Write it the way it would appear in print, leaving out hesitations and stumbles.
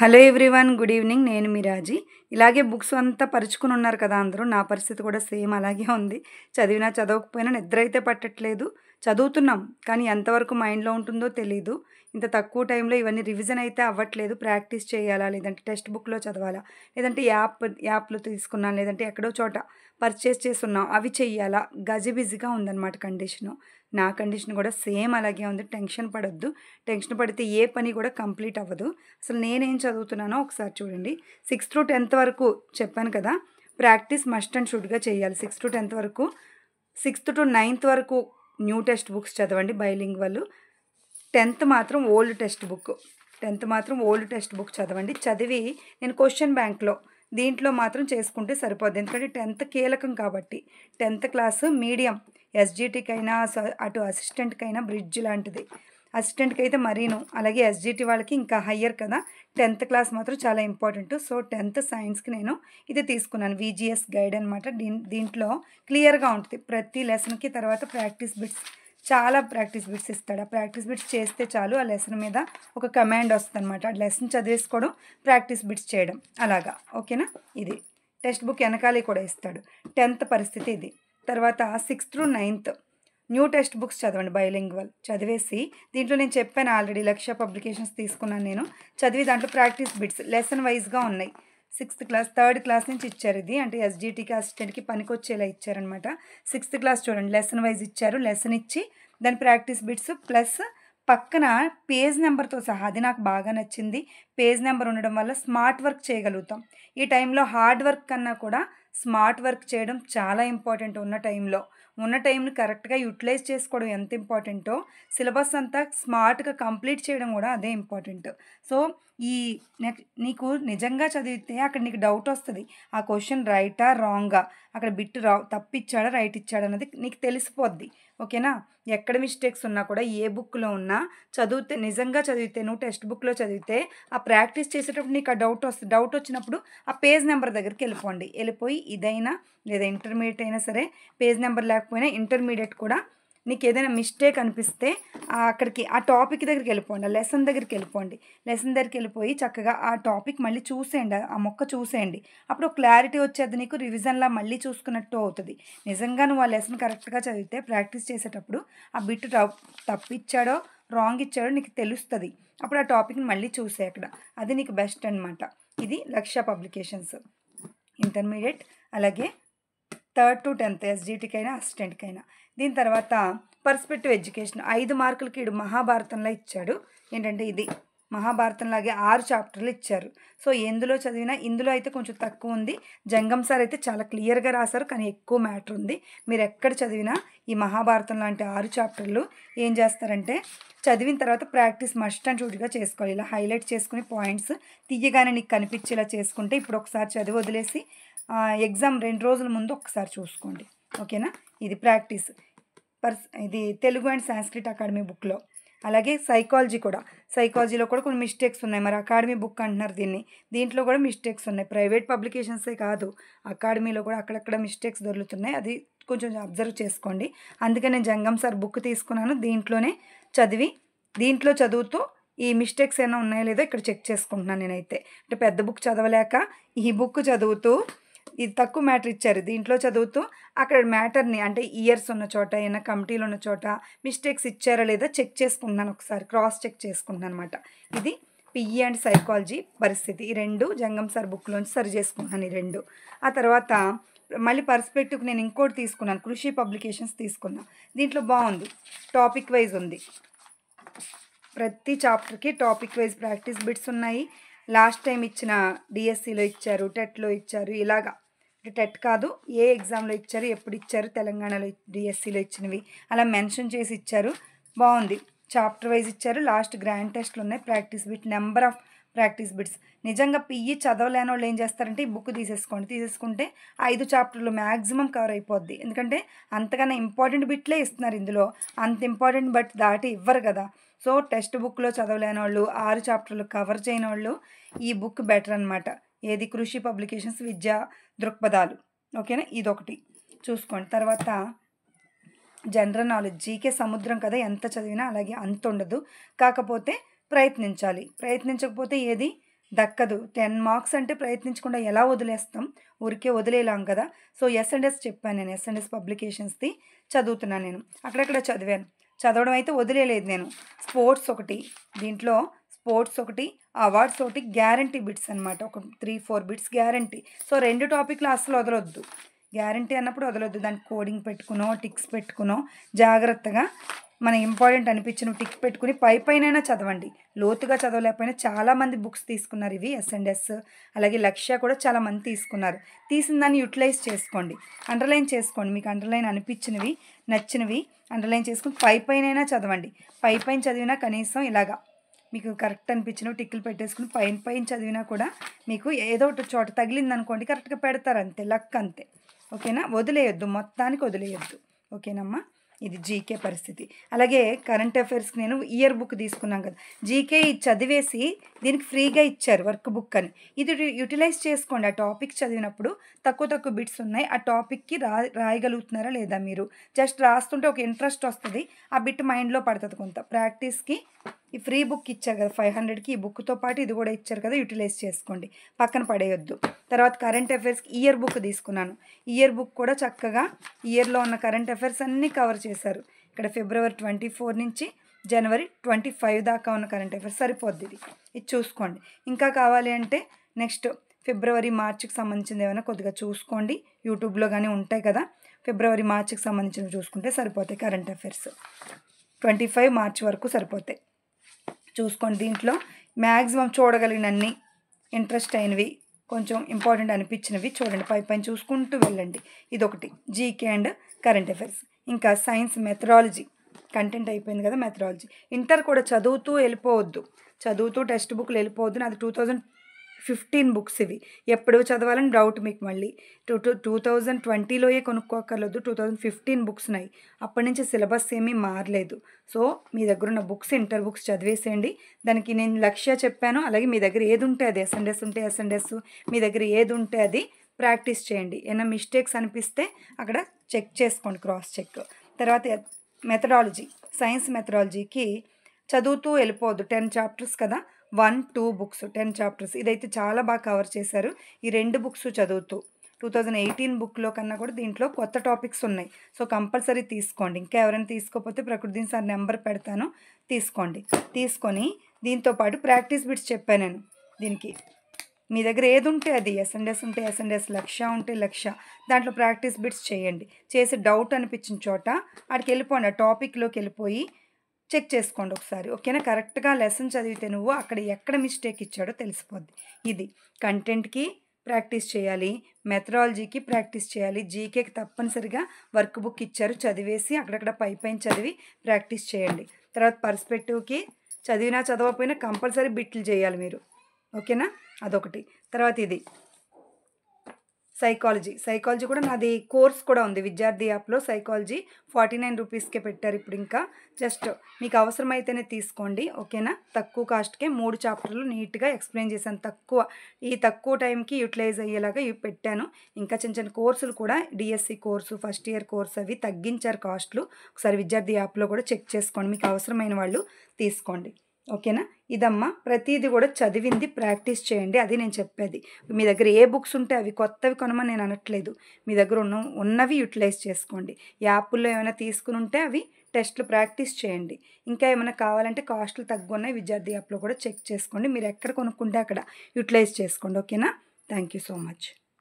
Hello everyone, good evening. నేను మీ రాజీ. ఇలాగే books అంతా పరుచుకుని ఉన్నారు కదా అందరూ. నా పరిస్థితి కూడా సేమ్ అలాగే ఉంది. చదివినా చదవకపోయినా నిద్ర అయితే పట్టట్లేదు. చదువుతున్నాం కానీ ఎంతవరకు మైండ్లో ఉంటుందో తెలీదు. ఇంత తక్కువ టైంలో ఇవన్నీ రివిజన్ అయితే అవ్వట్లేదు. ప్రాక్టీస్ చేయాలా, లేదంటే టెక్స్ట్ బుక్లో చదవాలా, లేదంటే యాప్లో తీసుకున్నాను, లేదంటే ఎక్కడో చోట పర్చేస్ చేసున్నాం అవి చెయ్యాలా, గజిబిజిగా ఉందన్నమాట కండిషను. నా కండిషన్ కూడా సేమ్ అలాగే ఉంది. టెన్షన్ పడొద్దు. టెన్షన్ పడితే ఏ పని కూడా కంప్లీట్ అవ్వదు. అసలు నేనేం చదువుతున్నానో ఒకసారి చూడండి. 6-10 వరకు చెప్పాను కదా, ప్రాక్టీస్ మస్ట్ అండ్ షుడ్గా చేయాలి. 6-10 వరకు. 6-9 వరకు న్యూ టెక్స్ట్ బుక్స్ చదవండి, బైలింగ్వల్. 10th మాత్రం ఓల్డ్ టెక్స్ట్ బుక్ చదవండి. చదివి నేను క్వశ్చన్ బ్యాంక్లో దీంట్లో మాత్రం చేసుకుంటే సరిపోద్ది. ఎందుకంటే 10th కీలకం కాబట్టి. 10th క్లాసు మీడియం, ఎస్జిటికైనా అటు అసిస్టెంట్కైనా బ్రిడ్జ్ లాంటిది. అసిస్టెంట్కి అయితే మరీను, అలాగే ఎస్జిటి వాళ్ళకి ఇంకా హయ్యర్ కదా. 10th క్లాస్ మాత్రం చాలా ఇంపార్టెంట్. సో 10th సైన్స్కి నేను ఇది తీసుకున్నాను, విజిఎస్ గైడ్ అనమాట. దీంట్లో క్లియర్గా ఉంటుంది ప్రతి లెసన్కి. తర్వాత ప్రాక్టీస్ బిట్స్, చాలా ప్రాక్టీస్ బిట్స్ ఇస్తాడు. ఆ ప్రాక్టీస్ బిట్స్ చేస్తే చాలు, ఆ లెసన్ మీద ఒక కమాండ్ వస్తుంది అనమాట. ఆ లెసన్ చదివేసుకోవడం, ప్రాక్టీస్ బిట్స్ చేయడం, అలాగా. ఓకేనా? ఇది టెక్స్ట్ బుక్ వెనకాలే కూడా ఇస్తాడు. 10th పరిస్థితి ఇది. తర్వాత 6-9 న్యూ టెక్స్ట్ బుక్స్ చదవండి, బైలింగ్వల్. చదివేసి దీంట్లో నేను చెప్పాను ఆల్రెడీ, లక్ష్య పబ్లికేషన్స్ తీసుకున్నాను నేను. చదివి దాంట్లో ప్రాక్టీస్ బిట్స్ లెసన్ వైజ్గా ఉన్నాయి. 6th క్లాస్, 3rd క్లాస్ నుంచి ఇచ్చారు ఇది. అంటే ఎస్జిటికి అసిస్టెంట్కి పనికొచ్చేలా ఇచ్చారనమాట. 6th క్లాస్ చూడండి, లెసన్ వైజ్ ఇచ్చారు. లెసన్ ఇచ్చి దాని ప్రాక్టీస్ బిట్స్ ప్లస్ పక్కన పేజ్ నెంబర్తో సహా. అది నాకు బాగా నచ్చింది. పేజ్ నెంబర్ ఉండడం వల్ల స్మార్ట్ వర్క్ చేయగలుగుతాం. ఈ టైంలో హార్డ్ వర్క్ కన్నా కూడా స్మార్ట్ వర్క్ చేయడం చాలా ఇంపార్టెంట్. ఉన్న టైంని కరెక్ట్గా యూటిలైజ్ చేసుకోవడం ఎంత ఇంపార్టెంటో, సిలబస్ అంతా స్మార్ట్గా కంప్లీట్ చేయడం కూడా అదే ఇంపార్టెంట్. సో ఈ నీకు నిజంగా చదివితే అక్కడ నీకు డౌట్ వస్తుంది, ఆ క్వశ్చన్ రైటా రాంగా, అక్కడ బిట్ తప్పిచ్చాడా రైట్ ఇచ్చాడా అన్నది నీకు తెలిసిపోద్ది. ఓకేనా? ఎక్కడ మిస్టేక్స్ ఉన్నా కూడా, ఏ బుక్లో ఉన్నా చదివితే, నిజంగా చదివితే, నువ్వు టెక్స్ట్ బుక్లో చదివితే ఆ ప్రాక్టీస్ చేసేటప్పుడు నీకు ఆ డౌట్ వస్తుంది. డౌట్ వచ్చినప్పుడు ఆ పేజ్ నెంబర్ దగ్గరికి వెళ్ళిపోయి ఇదైనా లేదా ఇంటర్మీడియట్ అయినా సరే, పేజ్ నెంబర్ లేకపోయినా ఇంటర్మీడియట్ కూడా, నీకు ఏదైనా మిస్టేక్ అనిపిస్తే అక్కడికి ఆ టాపిక్ దగ్గరికి వెళ్ళిపోండి, ఆ లెసన్ దగ్గరికి వెళ్ళిపోండి. లెసన్ దగ్గరికి వెళ్ళిపోయి చక్కగా ఆ టాపిక్ మళ్ళీ చూసేయండి, ఆ మొక్క చూసేయండి. అప్పుడు క్లారిటీ వచ్చేది, నీకు రివిజన్లా మళ్ళీ చూసుకున్నట్టు అవుతుంది. నిజంగా నువ్వు ఆ లెసన్ కరెక్ట్గా చదివితే ప్రాక్టీస్ చేసేటప్పుడు ఆ బిట్ తప్పిచ్చాడో రాంగ్ ఇచ్చాడో నీకు తెలుస్తుంది. అప్పుడు ఆ టాపిక్ని మళ్ళీ చూసే అక్కడ, అది నీకు బెస్ట్ అనమాట. ఇది లక్ష్య పబ్లికేషన్స్ ఇంటర్మీడియట్, అలాగే 3rd to 10th ఎస్జిటికైనా అసిస్టెంట్కైనా. దీని తర్వాత పర్స్పెక్టివ్ ఎడ్యుకేషన్ 5 మార్కులకి ఇడు మహాభారతంలో ఇచ్చాడు. ఏంటంటే ఇది మహాభారతం లాగే 6 చాప్టర్లు ఇచ్చారు. సో ఎందులో చదివినా, ఇందులో అయితే కొంచెం తక్కువ ఉంది. జంగం సార్ అయితే చాలా క్లియర్గా రాశారు, కానీ ఎక్కువ మ్యాటర్ ఉంది. మీరు ఎక్కడ చదివినా ఈ మహాభారతం లాంటి 6 చాప్టర్లు ఏం చేస్తారంటే, చదివిన తర్వాత ప్రాక్టీస్ మస్ట్ అండ్ షుడ్గా చేసుకోవాలి. ఇలా హైలైట్ చేసుకుని పాయింట్స్ తీయగానే నీకు కనిపించేలా చేసుకుంటే, ఇప్పుడు ఒకసారి చదివి వదిలేసి ఎగ్జామ్ 2 రోజుల ముందు ఒకసారి చూసుకోండి. ఓకేనా? ఇది ప్రాక్టీస్. ఇది తెలుగు అండ్ సాంస్క్రిట్ అకాడమీ బుక్లో. అలాగే సైకాలజీలో కూడా కొన్ని మిస్టేక్స్ ఉన్నాయి. మరి అకాడమీ బుక్ అంటున్నారు దీన్ని. దీంట్లో కూడా మిస్టేక్స్ ఉన్నాయి. ప్రైవేట్ పబ్లికేషన్సే కాదు, అకాడమీలో కూడా అక్కడక్కడ మిస్టేక్స్ దొరుకుతున్నాయి. అది కొంచెం అబ్జర్వ్ చేసుకోండి. అందుకే నేను జంగం సార్ బుక్ తీసుకున్నాను. దీంట్లో చదువుతూ ఈ మిస్టేక్స్ ఏమైనా ఉన్నాయో లేదో ఇక్కడ చెక్ చేసుకుంటున్నాను నేనైతే. అంటే పెద్ద బుక్ చదవలేక ఈ బుక్ చదువుతూ, ఇది తక్కువ మ్యాటర్ ఇచ్చారు, దీంట్లో చదువుతూ అక్కడ మ్యాటర్ని, అంటే ఇయర్స్ ఉన్న చోట, ఏమైనా కమిటీలు ఉన్న చోట మిస్టేక్స్ ఇచ్చారా లేదా చెక్ చేసుకుంటున్నాను, ఒకసారి క్రాస్ చెక్ చేసుకుంటున్నాను అనమాట. ఇది పిఈ అండ్ సైకాలజీ పరిస్థితి. ఈ 2 జంగం సార్ బుక్లోంచి సరి చేసుకుంటున్నాను, ఈ 2. ఆ తర్వాత మళ్ళీ పర్స్పెక్టివ్కి నేను ఇంకోటి తీసుకున్నాను, కృషి పబ్లికేషన్స్ తీసుకున్నాను. దీంట్లో బాగుంది, టాపిక్ వైజ్ ఉంది. ప్రతి చాప్టర్కి టాపిక్ వైజ్ ప్రాక్టీస్ బిట్స్ ఉన్నాయి. లాస్ట్ టైం ఇచ్చిన డిఎస్సిలో ఇచ్చారు, టెట్లో ఇచ్చారు, ఇలాగా. టెట్ కాదు, ఏ ఎగ్జామ్లో ఇచ్చారు, ఎప్పుడు ఇచ్చారు, తెలంగాణలో డిఎస్సిలో ఇచ్చినవి అలా మెన్షన్ చేసి ఇచ్చారు. బాగుంది. చాప్టర్ వైజ్ ఇచ్చారు. లాస్ట్ గ్రాండ్ టెస్ట్లు ఉన్నాయి. Practice bit, number of practice bits. నిజంగా పిఈ చదవలేని వాళ్ళు ఏం చేస్తారంటే, ఈ బుక్ తీసేసుకుంటే 5 చాప్టర్లు మ్యాక్సిమం కవర్ అయిపోద్ది. ఎందుకంటే అంతకన్నా ఇంపార్టెంట్ బిట్లే ఇస్తున్నారు ఇందులో. అంత ఇంపార్టెంట్ బట్ దాటి ఇవ్వరు కదా. సో టెక్స్ట్ బుక్లో చదవలేని వాళ్ళు, 6 చాప్టర్లు కవర్ చేయని వాళ్ళు ఈ బుక్ బెటర్ అనమాట. ఏది? కృషి పబ్లికేషన్స్, విద్యా దృక్పథాలు. ఓకేనా? ఇదొకటి చూసుకోండి. తర్వాత జనరల్ నాలెడ్జ్, జీకే సముద్రం కదా, ఎంత చదివినా అలాగే అంత ఉండదు. కాకపోతే ప్రయత్నించాలి. ప్రయత్నించకపోతే ఏది దక్కదు. 10 మార్క్స్ అంటే ప్రయత్నించకుండా ఎలా వదిలేస్తాం? ఊరికే వదిలేయలేం కదా! సో, ఎస్&ఎస్ చెప్పాను నేను. ఎస్&ఎస్ పబ్లికేషన్స్‌ది చదువుతున్నాను నేను. అక్కడక్కడ చదివాను. చదవడం అయితే వదిలేయలేదు నేను. స్పోర్ట్స్ ఒకటి, దీంట్లో స్పోర్ట్స్ ఒకటి, అవార్డ్స్ ఒకటి, గ్యారంటీ బిట్స్ అనమాట. ఒక 3, 4 బిట్స్ గ్యారంటీ. సో, 2 టాపిక్‌లు అస్సలు వదలొద్దు. గ్యారంటీ అన్నప్పుడు వదలొద్దు. దానికి కోడింగ్ పెట్టుకునో, టిక్స్ పెట్టుకునో జాగ్రత్తగా మన ఇంపార్టెంట్ అనిపించిన టిక్ పెట్టుకుని పైనైనా చదవండి. లోతుగా చదవలేకపోయినా చాలామంది బుక్స్ తీసుకున్నారు ఇవి ఎస్&ఎస్. అలాగే లక్ష్య కూడా చాలామంది తీసుకున్నారు. తీసిన దాన్ని యుటిలైజ్ చేసుకోండి. అండర్‌లైన్ చేసుకోండి. మీకు అండర్‌లైన్ అనిపించినవి, నచ్చినవి అండర్‌లైన్ చేసుకొని పైనైనా చదవండి. పైన చదివినా కనీసం ఇలాగా మీకు కరెక్ట్ అనిపించినవి టిక్కులు పెట్టేసుకొని పైన చదివినా కూడా మీకు ఏదో ఒకటి చోట తగిలిందనుకోండి కరెక్ట్‌గా పెడతారు అంతే. లక్ అంతే. ఓకేనా? వదిలేయొద్దు. మొత్తానికి వదిలేయొద్దు. ఓకేనమ్మా? ఇది జీకే పరిస్థితి. అలాగే కరెంట్ అఫైర్స్‌కి నేను ఇయర్ బుక్ తీసుకున్నాం కదా! జీకే ఇది చదివేసి దీనికి ఫ్రీగా ఇచ్చారు వర్క్ బుక్ అని. ఇది యుటిలైజ్ చేసుకోండి. ఆ టాపిక్ చదివినప్పుడు తక్కువ బిట్స్ ఉన్నాయి. ఆ టాపిక్‌కి రాయగలుగుతున్నారా లేదా మీరు? జస్ట్ రాస్తుంటే ఒక ఇంట్రెస్ట్ వస్తది. ఆ బిట్ మైండ్‌లో పడతది కొంత. ప్రాక్టీస్‌కి ఈ ఫ్రీ బుక్ ఇచ్చారు కదా! 500కి ఈ బుక్‌తో పాటు ఇది కూడా ఇచ్చారు కదా! యుటిలైజ్ చేసుకోండి. పక్కన పడేయొద్దు. తర్వాత కరెంట్ అఫైర్స్‌కి ఇయర్ బుక్ తీసుకున్నాను. ఇయర్ బుక్ కూడా చక్కగా ఇయర్‌లో ఉన్న కరెంట్ అఫైర్స్ అన్నీ కవర్ చేశారు. ఇక్కడ ఫిబ్రవరి 24 నుంచి జనవరి 25 దాకా ఉన్న కరెంట్ అఫైర్స్ సరిపోద్ది ఇది. ఇది చూసుకోండి. ఇంకా కావాలి అంటే నెక్స్ట్ ఫిబ్రవరి, మార్చికి సంబంధించింది ఏమైనా కొద్దిగా చూసుకోండి. యూట్యూబ్‌లో గానీ ఉంటాయి కదా! ఫిబ్రవరి, మార్చికి సంబంధించినవి చూసుకుంటే సరిపోతాయి కరెంట్ అఫైర్స్. 25 మార్చి వరకు సరిపోతాయి. చూసుకోండి. దీంట్లో మ్యాక్సిమం చూడగలిగినన్ని ఇంట్రెస్ట్ అయినవి, కొంచెం ఇంపార్టెంట్ అనిపించినవి చూడండి. పైన చూసుకుంటూ వెళ్ళండి. ఇదొకటి జీకే అండ్ కరెంట్ అఫైర్స్. ఇంకా సైన్స్ మెథడాలజీ కంటెంట్ అయిపోయింది కదా! మెథడాలజీ. ఇంటర్ కూడా చదువుతూ వెళ్ళిపోవద్దు. చదువుతూ టెక్స్ట్ బుక్‌లు వెళ్ళిపోవద్దు. నాది 2015 బుక్స్ ఇవి. ఎప్పుడు చదవాలని డౌట్ మీకు మళ్ళీ. 2020లోయే కొనుక్కోక్కర్లేదు. 2015 బుక్స్ ఉన్నాయి. అప్పటి నుంచి సిలబస్ ఏమీ మారలేదు. సో, మీ దగ్గరున్న బుక్స్ ఇంటర్ బుక్స్ చదివేసేయండి. దానికి నేను లక్ష్య చెప్పాను. అలాగే మీ దగ్గర ఏది ఉంటే అది ఎస్&ఎస్ ఉంటే ఎస్&ఎస్, మీ దగ్గర ఏది ఉంటే అది ప్రాక్టీస్ చేయండి. ఏమైనా మిస్టేక్స్ అనిపిస్తే అక్కడ చెక్ చేసుకోండి. Cross check. తర్వాత మెథడాలజీ, సైన్స్ మెథడాలజీకి చదువుతూ వెళ్ళిపోవద్దు. 10 చాప్టర్స్ కదా! 1, 2 బుక్స్ 10 చాప్టర్స్. ఇదైతే చాలా బాగా కవర్ చేశారు. ఈ 2 బుక్స్ చదువుతూ 2018 బుక్‌లో కన్నా కూడా దీంట్లో కొత్త టాపిక్స్ ఉన్నాయి. సో, కంపల్సరీ తీసుకోండి. ఇంకా ఎవరైనా తీసుకోకపోతే ప్రకృతి సార్ నెంబర్ పెడతాను. తీసుకోండి. తీసుకొని దీంతో పాటు ప్రాక్టీస్ బిట్స్ చెప్పాను నేను దీనికి. మీ దగ్గర ఏది ఉంటే అది ఎస్&ఎస్ ఉంటే ఎస్&ఎస్, లక్ష్య ఉంటే లక్ష్య. దాంట్లో ప్రాక్టీస్ బిట్స్ చేయండి. చేసి డౌట్ అనిపించిన చోట ఆడికి వెళ్ళిపోండి. ఆ టాపిక్‌లోకి వెళ్ళిపోయి చెక్ చేసుకోండి ఒకసారి. ఓకేనా? కరెక్ట్‌గా లెసన్ చదివితే నువ్వు అక్కడ ఎక్కడ మిస్టేక్ ఇచ్చాడో తెలిసిపోద్ది. ఇది కంటెంట్‌కి ప్రాక్టీస్ చేయాలి. మెథడాలజీకి ప్రాక్టీస్ చేయాలి. జీకేకి తప్పనిసరిగా వర్క్ బుక్ ఇచ్చారు. చదివేసి అక్కడక్కడ పైన చదివి ప్రాక్టీస్ చేయండి. తర్వాత పర్స్పెక్టివ్‌కి చదివినా చదవకపోయినా కంపల్సరీ బిట్లు చేయాలి మీరు. ఓకేనా? అదొకటి. తర్వాత ఇది సైకాలజీ కూడా నాది కోర్స్ కూడా ఉంది. విద్యార్థి యాప్‌లో సైకాలజీ 49 రూపీస్‌కే పెట్టారు ఇప్పుడు ఇంకా. జస్ట్ మీకు అవసరమైతేనే తీసుకోండి. ఓకేనా? తక్కువ కాస్ట్‌కే 3 చాప్టర్లు నీట్‌గా ఎక్స్‌ప్లెయిన్ చేశాను. ఈ తక్కువ టైంకి యుటిలైజ్ అయ్యేలాగా ఇవి పెట్టాను. ఇంకా చిన్న కోర్సులు కూడా DSC course, first year course అవి తగ్గించారు కాస్ట్‌లు. ఒకసారి విద్యార్థి యాప్‌లో కూడా చెక్ చేసుకోండి. మీకు అవసరమైన వాళ్ళు తీసుకోండి. ఓకేనా? ఇదమ్మా. ప్రతీది కూడా చదివింది ప్రాక్టీస్ చేయండి. అది నేను చెప్పేది. మీ దగ్గర ఏ బుక్స్ ఉంటే అవి కొత్తవి కొనమని నేను అనట్లేదు. మీ దగ్గర ఉన్నవి యుటిలైజ్ చేసుకోండి. యాపుల్లో ఏమైనా తీసుకుని ఉంటే అవి టెస్ట్‌లు ప్రాక్టీస్ చేయండి. ఇంకా ఏమైనా కావాలంటే కాస్ట్‌లు తగ్గున్నాయి. విద్యార్థి యాప్‌లో కూడా చెక్ చేసుకోండి. మీరు ఎక్కడ కొనుక్కుంటే అక్కడ యుటిలైజ్ చేసుకోండి. ఓకేనా? Thank you so much.